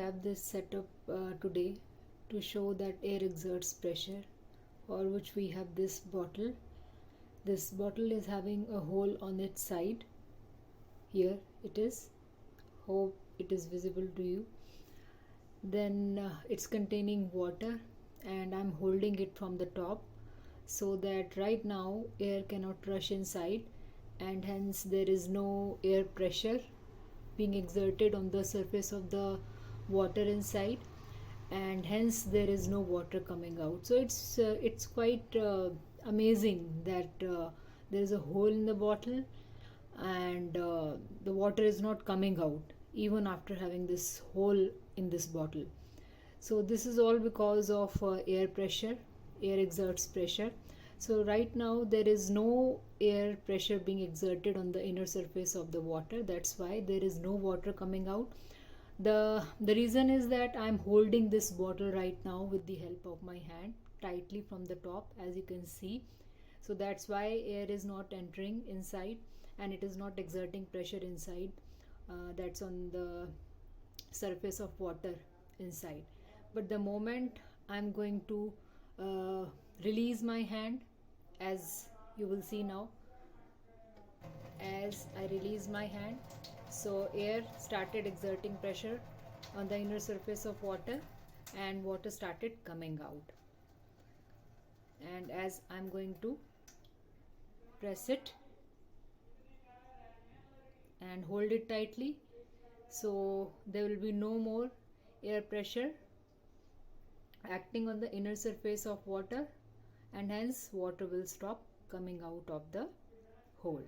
have this setup today to show that air exerts pressure, for which we have this bottle. This bottle is having a hole on its side. Here it is. Hope it is visible to you. Then it's containing water, and I'm holding it from the top so that right now air cannot rush inside, and hence there is no air pressure being exerted on the surface of the water inside, and hence there is no water coming out. So it's quite amazing that there is a hole in the bottle, and the water is not coming out even after having this hole in this bottle. So this is all because of air pressure. Air exerts pressure. So right now there is no air pressure being exerted on the inner surface of the water. That's why there is no water coming out. The reason is that I'm holding this bottle right now with the help of my hand tightly from the top, as you can see. So that's why air is not entering inside, and it is not exerting pressure inside. That's on the surface of water inside. But the moment I'm going to release my hand, as you will see now, as I release my hand, so air started exerting pressure on the inner surface of water, and water started coming out. And as I'm going to press it and hold it tightly, so there will be no more air pressure acting on the inner surface of water, and hence water will stop coming out of the hole.